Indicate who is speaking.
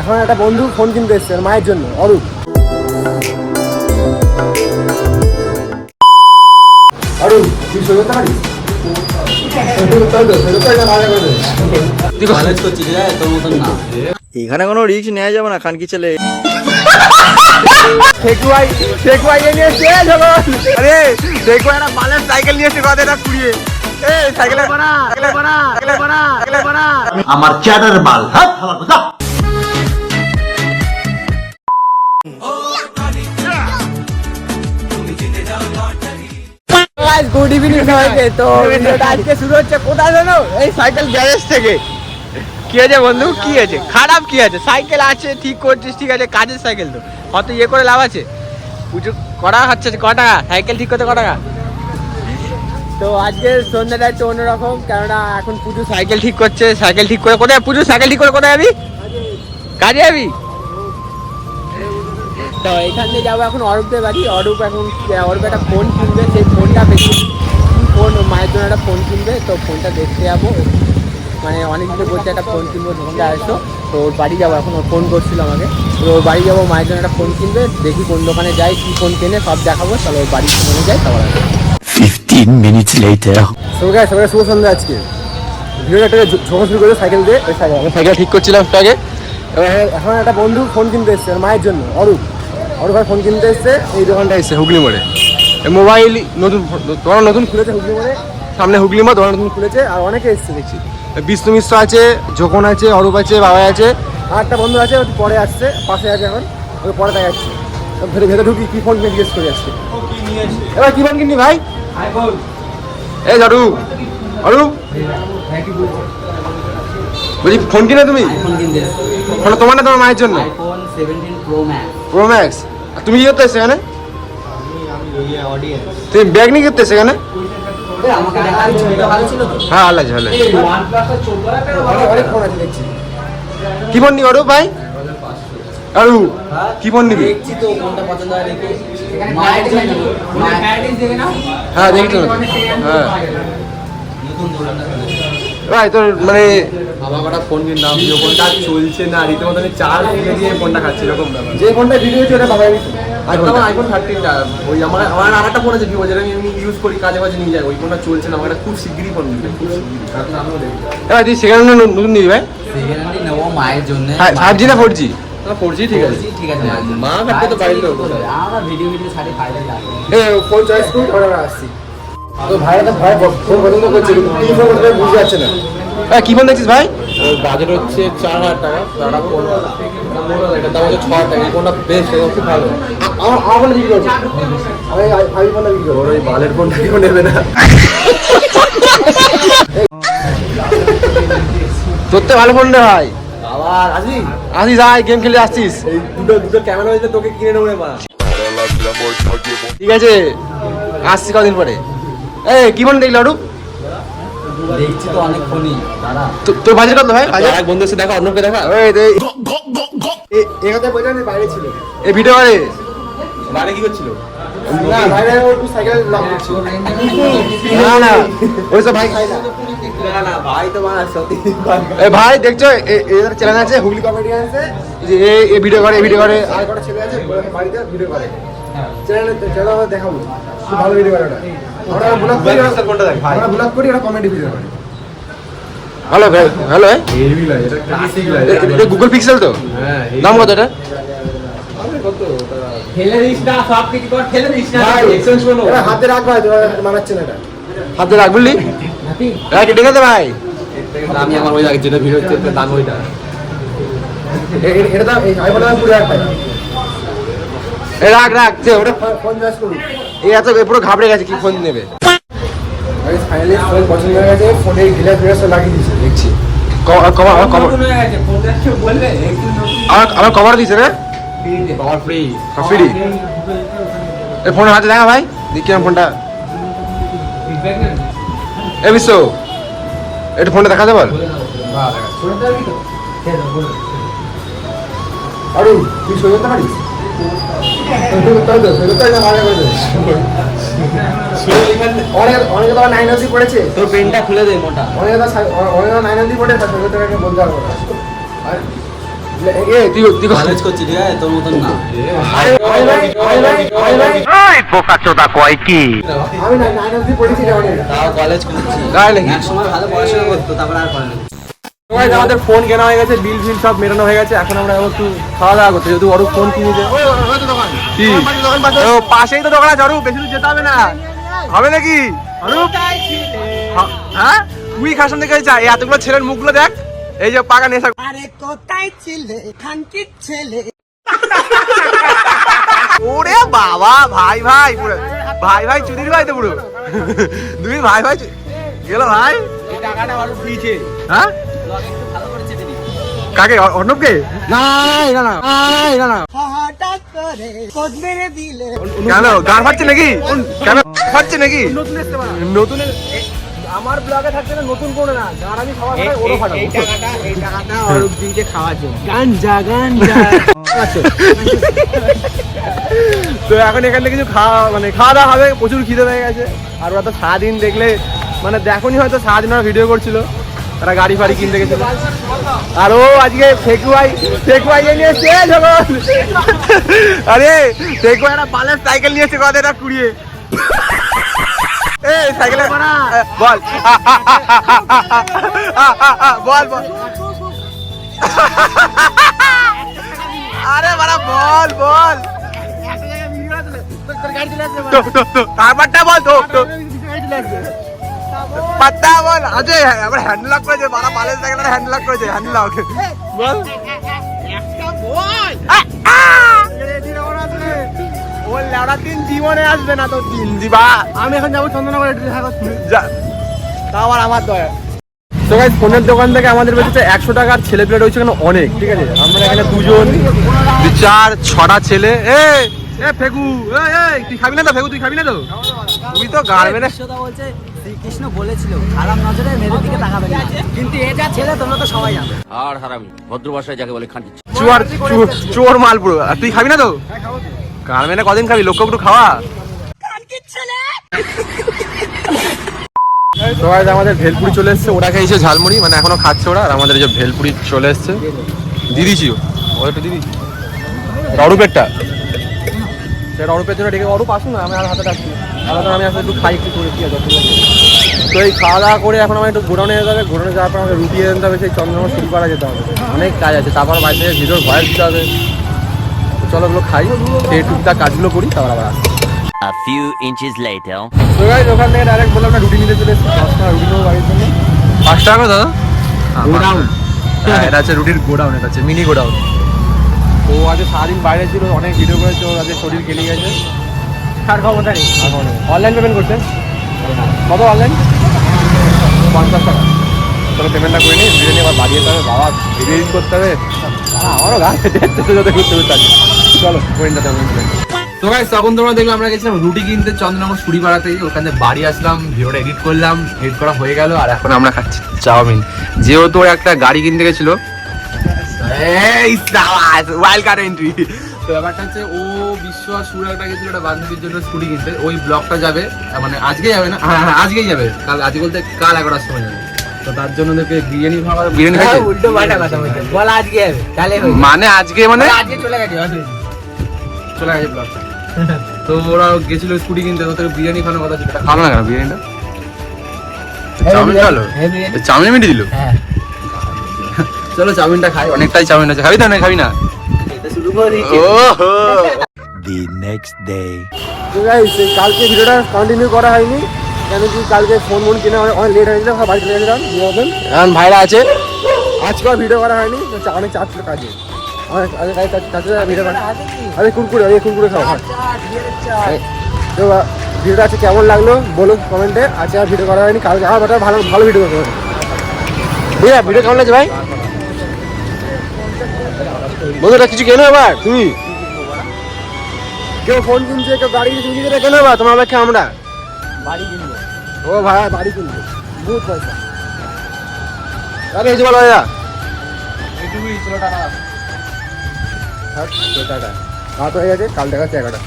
Speaker 1: এখন একটা বন্ধু ফোন কিনতে এসছে মায়ের জন্য, অরূপ। অরূপ তুই সই করতে পারিস?
Speaker 2: এখানে কোনো রিস্ক নেওয়া যাবে না, খানকি ছেলে। সাইকেল নিয়ে এসে কথা কুড়িয়ে
Speaker 3: আমার চ্যাটার বাল।
Speaker 1: গুড ইভিনিং সবাইকে। তো আজকে শুরু হচ্ছে কোথায় জানো?
Speaker 2: এই সাইকেল গ্যারেজ থেকে। কি আছে বন্ধু, কি আছে খারাপ? কি আছে, সাইকেল আছে ঠিক করছিস, ঠিক আছে, কাজের সাইকেল তো অত ইয়ে করে লাভ আছে? পুজো করা হচ্ছে ক টাকা সাইকেল ঠিক করতে, ক টাকা?
Speaker 1: তো আজকে সন্ধ্যাটা একটু অন্যরকম, কেননা এখন পুজো
Speaker 2: সাইকেল ঠিক করছে। সাইকেল ঠিক করে কোথায় পুজো? সাইকেল ঠিক করে কোথায় যাবি? কাজে যাবি?
Speaker 1: তো এখান থেকে যাবো এখন অরূপদের বাড়ি। অরূপ একটা ফোন কিনবে, সেই ফোনটা বেশি ফোন মায়ের জন্য একটা ফোন কিনবে। তো ফোনটা দেখতে যাবো, মানে অনেক দিন বলছে একটা ফোন কিনবো, দোকানটা আসো। তো ওর বাড়ি যাবো, এখন ওর ফোন করছিল আমাকে। তো ওর বাড়ি যাবো, মায়ের জন্য একটা ফোন কিনবে। দেখি কোন দোকানে যাই, কী ফোন কেনে সব দেখাবো। তাহলে ওর বাড়ি ফোনে যাই, তারপর
Speaker 3: 15 minutes later.
Speaker 1: সবাই শুভ সন্ধ্যা। আজকে ভিডিওটা একটা ঝোঁকা শুরু করে সাইকেল দিয়ে।
Speaker 2: সাইকেল ঠিক করছিলাম একটু আগে।
Speaker 1: এখন একটা বন্ধু ফোন কিনতে এসছে মায়ের জন্য, অরূপ ভাই ফোন কিনতে এসছে। এই দোকানটা এসছে হুগলি মোড়ে।
Speaker 2: মোবাইল নতুন দোকান নতুন
Speaker 1: খুলেছে হুগলি মোড়ে,
Speaker 2: সামনে হুগলি মোড় দোকান নতুন
Speaker 1: খুলেছে। আর অনেকে এসছে দেখছি,
Speaker 2: বিষ্ণু মিশ্র আছে, যোকন আছে, অরূপ আছে, বাবা আছে,
Speaker 1: আর একটা বন্ধু আছে পরে আসছে, পাশে আছে এখন, ওই পরে দেখা যাচ্ছে। ভেতরে ঢুকি কি ফোন কিনে জিজ্ঞেস করে আসছে।
Speaker 2: এবার কি ফোন কিনবি ভাই? এই অরূপ, বলছি ফোন কিনে তুমি? ফোন তোমার না তোমার মায়ের জন্য?
Speaker 4: iPhone 17 Pro Max।
Speaker 2: Pro max. আর তুমি কি করতে এসছো এখানে? তুমি ব্যাগ নিয়ে করতে এসছো এখানে?
Speaker 4: আমাকে দেখার ছবিটা ভালো ছিল তো?
Speaker 2: হ্যাঁ ভালো আছে, ভালো আছে।
Speaker 1: অনেক ফোন আছে দেখছি।
Speaker 2: কি ফোন নিবি অরূপ ভাই? অরূপ কি ফোন নিবি?
Speaker 4: দেখছি তো কোনটা পছন্দ হয় দেখি। মায়ের জন্য
Speaker 2: হ্যাঁ দেখি তো। হ্যাঁ
Speaker 4: নতুন দোকানটা
Speaker 2: ভাই তোর মানে
Speaker 5: আমার কটা ফোন কিনলাম, যে ফোনটা চলছে না, রীতিমতো আমি চার্জ দিয়ে ফোনটা খাচ্ছি, এরকম ব্যাপার।
Speaker 1: যে ফোনটা ভিডিও হচ্ছে ওটা বাবাই নিচ্ছে।
Speaker 5: আমার আইফোন 13টা, ওই আমার আর একটা ফোন আছে ভিভো, যেটা আমি এমনি ইউজ করি, কাজে বাজে নিয়ে যাই, ওই ফোনটা চলছে না। আমার একটা খুব শিগগিরই ফোন নিবে, খুব শিগগিরই। তারপর আমিও দেখি
Speaker 2: এবার তুই সেকেন্ড নতুন নিবি ভাই?
Speaker 4: সেকেন্ড হ্যান্ডই নেবো মায়ের জন্য।
Speaker 2: 5G না 4G?
Speaker 5: না 4G ঠিক আছে,
Speaker 4: ঠিক আছে মায়ের জন্য।
Speaker 5: মা থাকতে তো বাড়ির লোক।
Speaker 4: আমরা ভিডিও ছাড়ি ফাইনাল লাগবে।
Speaker 1: ফোন চয়েস করি, তারপরে আমরা আসছি। তো ভাইরা তো ভয় ফোন পছন্দ করছে, কিন্তু কি ফোন করতে বুঝতে পারছে না।
Speaker 2: কি ফোন দেখছিস ভাই?
Speaker 5: বাজেট হচ্ছে 4000 টাকা, তারা ফোন এটা দাম হচ্ছে 6000 টাকা। এই ফোনটা বেস্ট, এটা খুব ভালো।
Speaker 1: আমার ফোনে বিক্রি করছে, আমি ফোনটা বিক্রি করবো।
Speaker 5: ওর ওই বালের ফোনটা কেউ নেবে না।
Speaker 2: তোর তো ভালো ফোন রে ভাই।
Speaker 5: আবার
Speaker 2: আসিস ভাই, গেম খেলে আসছিস?
Speaker 5: এই দুটো ক্যামেরা হয়েছে, তোকে কিনে নেবো এবার।
Speaker 2: ঠিক আছে, আসছি কদিন পরে। কি ফোন দেখলি অরূপ?
Speaker 4: দেখছি তো অনেক ফোনই দাঁড়া।
Speaker 2: তোর বাজেট কত ভাই?
Speaker 5: এক বন্ধু এসে দেখা, অন্যকে দেখা।
Speaker 1: এখানে বলছে আমি বাইরে ছিল।
Speaker 2: এই ভিডিও করে
Speaker 5: বাইরে কি করছিল?
Speaker 1: না বাইরে একটু সাইকেল লক করছিল।
Speaker 2: না ওইসব ভাই খাই না।
Speaker 5: না ভাই তো মারা সত্যি।
Speaker 2: ভাই দেখছো এদের চ্যানেল আছে হুগলি
Speaker 1: কমেডি আছে,
Speaker 2: যে এই ভিডিও করে
Speaker 1: আর কটা ছেলে আছে বাড়িতে ভিডিও করে। চ্যানেল দেখাবো, খুব ভালো ভিডিও করে ওটা। আমরা ব্লগ করি,
Speaker 5: কোনটা দেখ ভাই?
Speaker 1: আমরা ব্লগ করি, ওরা কমেডি ভিডিও করে।
Speaker 2: ভালো ভাই, ভালো ভাই।
Speaker 5: হেভি লাগে, এটা ক্লাসিক লাগে।
Speaker 2: এটা গুগল পিক্সেল তো?
Speaker 5: হ্যাঁ,
Speaker 2: দাম কত এটা?
Speaker 5: কত?
Speaker 4: ফেলে দিস না, সব কিছু কর, ফেলে দিস না।
Speaker 1: ভাই
Speaker 5: এক্সচেঞ্জ করো।
Speaker 1: এটা হাতে রাখবা, মানাচ্ছে না এটা।
Speaker 2: হাতে রাখ বুঝলি? ঠিক আছে ভাই।
Speaker 5: দামি আমার ওই লাগে, যেটা ভিডিও হচ্ছে দাম ওইটা।
Speaker 1: এটা দাম এই আইফোন দাম 20,000 টাকা।
Speaker 2: রাখ যে ওটা
Speaker 1: ফোন চয়েস করুন।
Speaker 2: এই এত পুরো ঘাবড়ে গেছে, কি ফোন নেবে।
Speaker 1: আমি ফাইনালি ফোন পছন্দ হয়ে গেছে, ফোনে গ্লাস লাগিয়ে দিয়েছে দেখছি।
Speaker 2: আমার কভার দিছে রে,
Speaker 5: পাওয়ার ফ্রি।
Speaker 2: ফ্রি। এই ফোন হাতে দেখা ভাই, দেখি আমার ফোনটা। এ বিশ্ব, একটু ফোনটা দেখা দে বল।
Speaker 1: আরে তুই সই করতে পারিস? অনেকে তো 9 অবধি পড়েছে।
Speaker 4: তোর পেনটা খুলে দে মোটা।
Speaker 1: অনেকে তো 9 অবধি পড়ে, তার সই করতে বলতে পারবো না।
Speaker 2: তুই
Speaker 4: কলেজ করছি ঠিক আছে তোর মতন না
Speaker 1: আমি না 9 অবধি পড়েছি জানি
Speaker 4: তাও কলেজ করছি
Speaker 2: গায়ে লেগে
Speaker 4: এক সময় ভালো পড়াশোনা করতো তারপর আর করে না
Speaker 5: Guys, আমাদের ফোন কেনা হয়ে গেছে, বিল ফিল সব মেটানো হয়ে গেছে, এখন আমরা একটু খাওয়া দাওয়া করতে, যেহেতু অরূপ ফোন কিনেছে। কি ও পাশেই তো দোকান আছে অরূপ, বেশি দূর যেতে হবে না, হবে নাকি অরূপ? হ্যাঁ তুই খাসান দেখে চা, এই এতগুলো ছেলের মুখগুলো দেখ, এই যে পাকা নেশা।
Speaker 6: আরে কোথায় ছিলে খানকির ছেলে
Speaker 5: ওরে বাবা, ভাই ভাই পুরো ভাই ভাই চুদির ভাই তো পুরো দুই ভাই ভাই গেল ভাই।
Speaker 1: এই টাকাটা অরূপ দিয়েছে।
Speaker 5: হ্যাঁ কাকে? অর্ণবকে? না না
Speaker 6: হঠাৎ করে কোদ মেরে দিলে
Speaker 5: কেন গান ফাটছে নাকি? কেন ফাটছে নাকি? নতুন
Speaker 1: আমার ব্লগে থাকতে না নতুন করে না, গান আমি সবার সাথে ওরও ফাটাবো। এই টাকাটা অরূপ দিয়েছে খাওয়ার জন্য। গাঞ্জা আচ্ছা
Speaker 5: তো এখন এখান থেকে কিছু খাওয়া দাওয়া হবে, প্রচুর খিদে হয়ে গেছে। আর ওরা তো সারাদিন দেখলে মানে দেখোনি হয়তো, সারাদিন ওরা ভিডিও করছিল, তারা গাড়ি ফাড়ি কিনতে গেছিল। আর ও আজকে ফেকুয়াই নিয়ে এসছে যখন, আরে ফেকুয়াই একটা পালের সাইকেল নিয়ে এসছে, কথা এটা কুড়িয়ে এই সাইকেলে বল বল বল আরে বাড়া বল বল তারপরটা বল তো পাত্তা বল। আজে আবার হ্যান্ডেল লক করেছে, বাড়া পালের সাইকেলটা হ্যান্ডেল লক করেছে, হ্যান্ডেল লক বল। ও লেওড়া দিন জীবনে আসবে না তো, দিন দিবা। আমি এখন যাবো চন্দননগর, যা তা আবার আমার দয়া। তো গাইস, ফোনের দোকান থেকে আমাদের বেঁচেছে 100 টাকার ছেলে প্লেট রয়েছে এখানে অনেক, ঠিক আছে? আমরা এখানে 2 জন 2 4 6টা ছেলে। এ ফেকু, এই তুই খাবি না তো? ফেকু তুই খাবি না তো? তুই তো গাড় মেরে।
Speaker 6: বিশ্বদা বলছে শ্রীকৃষ্ণ বলেছিল খারাপ নজরে মেয়েদের দিকে তাকাবে না, কিন্তু এটা ছেলে তোমরা তো সবাই জানো।
Speaker 3: আর হারামি ভদ্র ভাষায় যাকে বলে খাঁটি।
Speaker 5: চোর মাল পুরো। আর তুই খাবি না তো? গাড় মেরে কদিন খাবি? লোক একটু খাওয়া। তো গাইস, আমাদের ভেলপুরি চলে এসছে, ওরা খেয়েছে ঝালমুড়ি, মানে এখনো খাচ্ছে ওরা। আর আমাদের এই যে ভেলপুরি চলে এসছে, দিদিছি ওটা একটু দিদি অরূপেরটা, সেটা অরূপের জন্য ডেকে। অরূপ আসুন না, আমি আর হাতে ডাকছি, তাহলে আমি আসলে একটু খাই, একটু করে কি আছে। তো এই খাওয়া দাওয়া করে এখন আমার একটু গোডাউনে যেতে হবে, গোডাউনে যাওয়ার পর আমাকে রুটি আনতে হবে, সেই চন্দ্রনগর শুরুপাড়া যেতে হবে, অনেক কাজ আছে। তারপর বাড়ি থেকে ভিডিওর ভয়েস দিতে হবে। চলো ওগুলো খাই, সেই টুকটাক কাজগুলো করি, তারপর আবার আসি।
Speaker 3: A few inches later.
Speaker 5: তো গাইস, ওখান থেকে ডাইরেক্ট বললাম না রুটি নিতে চলে এসেছি, 10 টাকা রুটি নেবো বাড়ির জন্য। 5 টাকা দাদা গোডাউন? হ্যাঁ, এটা হচ্ছে রুটির গোডাউন, এটা হচ্ছে মিনি গোডাউন। তো আজকে সারাদিন বাইরে ছিল, অনেক ভিডিও করেছে, ওর আজকে শরীর কেটে গেছে।
Speaker 1: আর ক্ষমতা নেই।
Speaker 5: অনলাইন পেমেন্ট করছেন? কত অনলাইন? 50 টাকা। চলো পেমেন্টটা করে নিই, ভিডিও নিয়ে আবার বাড়িয়ে যেতে হবে, বাবা ভিডিও এডিট করতে হবে, আমারও গাছ যাতে করতে হবে। চলো পেমেন্টটা পেমেন্ট। তো গাইস, তখন তোমরা দেখলাম আমরা গেছিলাম রুটি কিনতে চন্দ্রনগর সুড়িপাড়াতে, ওখানে বাড়ি আসলাম, ভিডিওটা এডিট করলাম, এডিট করা হয়ে গেল। আর এখন আমরা খাচ্ছি চাউমিন, যেহেতু ওর একটা গাড়ি কিনতে গেছিল। Wild card entry. তো ব্যাপারটা হচ্ছে, ও বিশ্বাস সুর একটা গেছিল একটা বান্ধবীর জন্য স্কুটি কিনতে, ওই ব্লগটা যাবে, মানে আজকে যাবে না, হ্যাঁ আজকেই যাবে, কাল আজকে বলতে কাল 11টার সময় যাবে। তো তার জন্য ওদেরকে বিরিয়ানি খাওয়া, বিরিয়ানি খাইছে
Speaker 1: উল্টো পাল্টা কথা বলছে, বল আজকে হবে তাহলে
Speaker 5: মানে আজকে মানে
Speaker 1: আজকে চলে গেছে
Speaker 5: চলে গেছে ব্লগটা। তো ওরা গেছিল স্কুটি কিনতে, ওদের বিরিয়ানি খাওয়ানোর কথা ছিল, খাওয়ানো না কেন বিরিয়ানিটা? চাউমিন খালো, চাউমিন মিটে দিল।
Speaker 1: হ্যাঁ
Speaker 5: চলো চাউমিনটা খাই, অনেকটাই চাউমিন আছে, খাবি তো? না খাবি না?
Speaker 1: শুরু করে দিয়েছি।
Speaker 5: ওহো,
Speaker 3: The next day.
Speaker 5: তো গাইস, কালকে ভিডিওটা কন্টিনিউ করা হয়নি, কেন কি কালকে ফোন কিনে অনেক লেট হয়ে গেছিল, বাড়ি চলে গেছিলাম। এখন ভাইরা আছে, আজকে আর ভিডিও করা হয়নি, অনেক চাপ ছিল কাজে। ভিডিও করা, আরে কুরকুরে খাও। তো ভিডিওটা আছে কেমন লাগলো বলো কমেন্টে। আজকে আর ভিডিও করা হয়নি, কালকে আমার ভালো ভালো ভিডিও করতে হবে। বুঝলা ভিডিও কেমন লাগছে ভাই? বন্ধুরা কিছু কেন এবার তুমি? কেউ ফোন কিনছে, কেউ গাড়ি কিনছে, কেন এবার তোমার ব্যাখ্যা? আমরা
Speaker 1: বাড়ি কিনবো।
Speaker 5: ও ভাই বাড়ি কিনবো, বহুত পয়সা। আরে এই যে বলো ভাইয়া,
Speaker 1: এটুকুই ছিল টাকা।
Speaker 5: টাটা। রাত হয়ে গেছে, কাল দেখা যাচ্ছে 11টা।